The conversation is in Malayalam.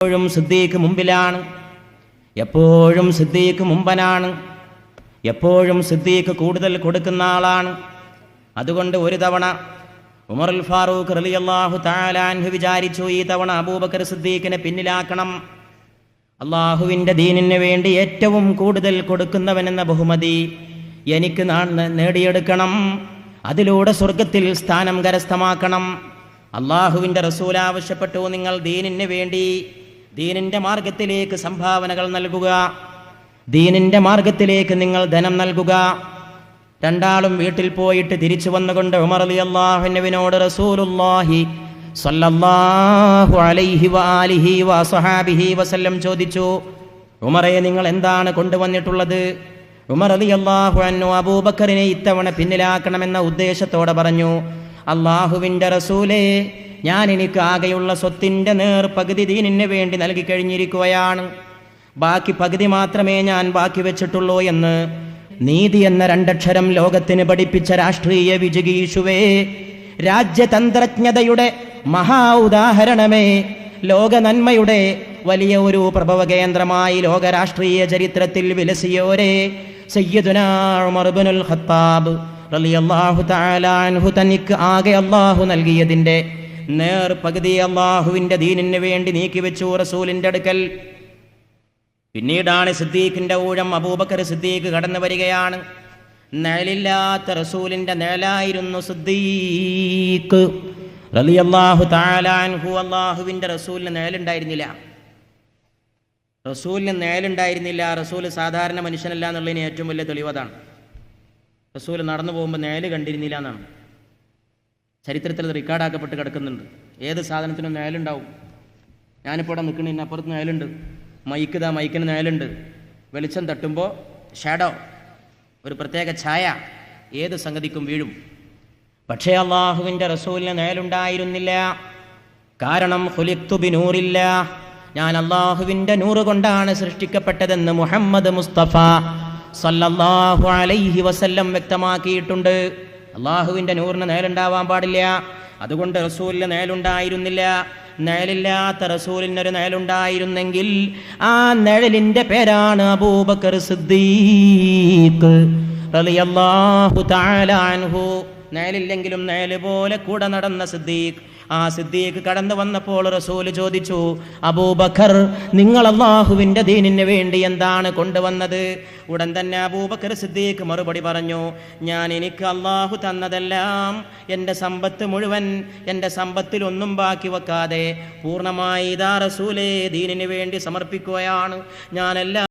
എപ്പോഴും സിദ്ദീഖ് മുമ്പിലാണ്, എപ്പോഴും സിദ്ദീഖ് മുമ്പനാണ്, എപ്പോഴും സിദ്ദീഖ് കൂടുതൽ കൊടുക്കുന്ന ആളാണ്. അതുകൊണ്ട് ഒരു തവണ ഉമറുൽ ഫാറൂഖ് റളിയല്ലാഹു തആല അൻഹു വിചാരിച്ചു, ഈ തവണ അബൂബക്കർ സിദ്ദീഖിനെ പിന്നിലാക്കണം. അള്ളാഹുവിൻ്റെ ദീനിന് വേണ്ടി ഏറ്റവും കൂടുതൽ കൊടുക്കുന്നവനെന്ന ബഹുമതി എനിക്ക് നേടിയെടുക്കണം, അതിലൂടെ സ്വർഗത്തിൽ സ്ഥാനം കരസ്ഥമാക്കണം. അള്ളാഹുവിൻ്റെ റസൂൽ ആവശ്യപ്പെട്ടു, നിങ്ങൾ ദീനിന് വേണ്ടി ദീനിൻ്റെ മാർഗത്തിലേക്ക് സംഭാവനകൾ നൽകുക, ദീനിൻ്റെ മാർഗത്തിലേക്ക് നിങ്ങൾ ധനം നൽകുക. രണ്ടാളും വീട്ടിൽ പോയിട്ട് തിരിച്ചു വന്നുകൊണ്ട് ഉമർ റളിയല്ലാഹു അൻഹുവിനോട് റസൂലുള്ളാഹി സ്വല്ലല്ലാഹു അലൈഹി വആലിഹി വസഹാബിഹി വസല്ലം ചോദിച്ചു, ഉമറേ, നിങ്ങൾ എന്താണ് കൊണ്ടുവന്നിട്ടുള്ളത്? ഉമർ റളിയല്ലാഹു അൻഹു അബൂബക്കറിനെ ഇത്തവണ പിന്നിലാക്കണമെന്ന ഉദ്ദേശത്തോടെ പറഞ്ഞു, അള്ളാഹുവിൻ്റെ റസൂലേ, എനിക്ക് ആകെയുള്ള സ്വത്തിൻ്റെ പകുതി ദീനിന് വേണ്ടി നൽകി കഴിഞ്ഞിരിക്കുകയാണ്, ബാക്കി പകുതി മാത്രമേ ഞാൻ ബാക്കി വെച്ചിട്ടുള്ളൂ എന്ന് നീതി എന്ന രണ്ടക്ഷരം ലോകത്തിന് പഠിപ്പിച്ച രാഷ്ട്രീയ വിജിഗീഷുവേ, രാജ്യതന്ത്രജ്ഞതയുടെ മഹാ ഉദാഹരണമേ, ലോക നന്മയുടെ വലിയ ഒരു പ്രഭവകേന്ദ്രമായി ലോക രാഷ്ട്രീയ ചരിത്രത്തിൽ വിലസിയോരേ സയ്യിദുനാ ഉമർ ഇബ്നുൽ ഖത്താബ് റളിയല്ലാഹു തആല അൻഹു, തനിക്ക് ആകെ അള്ളാഹു നൽകിയതിൻ്റെ പകുതി അള്ളാഹുവിൻ്റെ ദീനിന് വേണ്ടി നീക്കിവെച്ചു റസൂലിൻ്റെ അടുക്കൽ. പിന്നീടാണ് സിദ്ദീഖിൻ്റെ ഊഴം. അബൂബക്കർ സിദ്ദീഖ് കടന്നു വരികയാണ്. നിഴലില്ലാത്ത റസൂലിൻ്റെ നിഴലായിരുന്നു സിദ്ദീഖ് റളിയല്ലാഹു തആല അൻഹു. അള്ളാഹുവിൻ്റെ റസൂലിന് നിഴലുണ്ടായിരുന്നില്ല, റസൂലിന് നിഴലുണ്ടായിരുന്നില്ല. റസൂൽ സാധാരണ മനുഷ്യനല്ല എന്നുള്ളതിന് ഏറ്റവും വലിയ തെളിവതാണ്. റസൂൽ നടന്നു പോകുമ്പോൾ നിഴല് കണ്ടിരുന്നില്ല എന്നാണ് ചരിത്രത്തിൽ റെക്കോർഡാക്കപ്പെട്ട് കിടക്കുന്നുണ്ട്. ഏത് സാധനത്തിനും നിഴലുണ്ടാവും. ഞാനിപ്പോൾ ഇവിടെ നിൽക്കുന്നതിന് അപ്പുറത്ത് നിഴലുണ്ട്, മൈക്കിന് നിഴലുണ്ട്. വെളിച്ചം തട്ടുമ്പോൾ ഷാഡോ, ഒരു പ്രത്യേക ഛായ ഏത് സംഗതിക്കും വീഴും. പക്ഷേ അള്ളാഹുവിൻ്റെ റസൂലിന് നിഴലുണ്ടായിരുന്നില്ല. കാരണം ഖുലിഖ്തു ബിനൂറില്ല, ഞാൻ അള്ളാഹുവിൻ്റെ നൂറ് കൊണ്ടാണ് സൃഷ്ടിക്കപ്പെട്ടതെന്ന് മുഹമ്മദ് മുസ്തഫ സല്ലല്ലാഹു അലൈഹി വസല്ലം വ്യക്തമാക്കിയിട്ടുണ്ട്. അള്ളാഹുവിൻ്റെ നൂറിന് നിഴലുണ്ടാവാൻ പാടില്ല. അതുകൊണ്ട് റസൂലിന് നിഴലുണ്ടായിരുന്നില്ല. നിഴലില്ലാത്ത റസൂലിനൊരു നിഴലുണ്ടായിരുന്നെങ്കിൽ ആ നിഴലിൻ്റെ പേരാണ് അബൂബക്കർ സിദ്ദീഖ് റളിയല്ലാഹു തആല അൻഹു. നിഴലില്ലെങ്കിലും നിഴല് പോലെ കൂടെ നടന്ന സിദ്ദീഖ്. ആ സിദ്ദീഖ് കടന്നു വന്നപ്പോൾ റസൂൽ ചോദിച്ചു, അബൂബക്കർ, നിങ്ങൾ അള്ളാഹുവിൻ്റെ ദീനിന് വേണ്ടി എന്താണ് കൊണ്ടുവന്നത്? ഉടൻ തന്നെ അബൂബക്കർ സിദ്ദീഖ് മറുപടി പറഞ്ഞു, എനിക്ക് അള്ളാഹു തന്നതെല്ലാം, എൻ്റെ സമ്പത്ത് മുഴുവൻ, എൻ്റെ സമ്പത്തിലൊന്നും ബാക്കി വെക്കാതെ പൂർണ്ണമായി ഇതാ റസൂലേ ദീനിന് വേണ്ടി സമർപ്പിക്കുകയാണ് ഞാനെല്ലാം.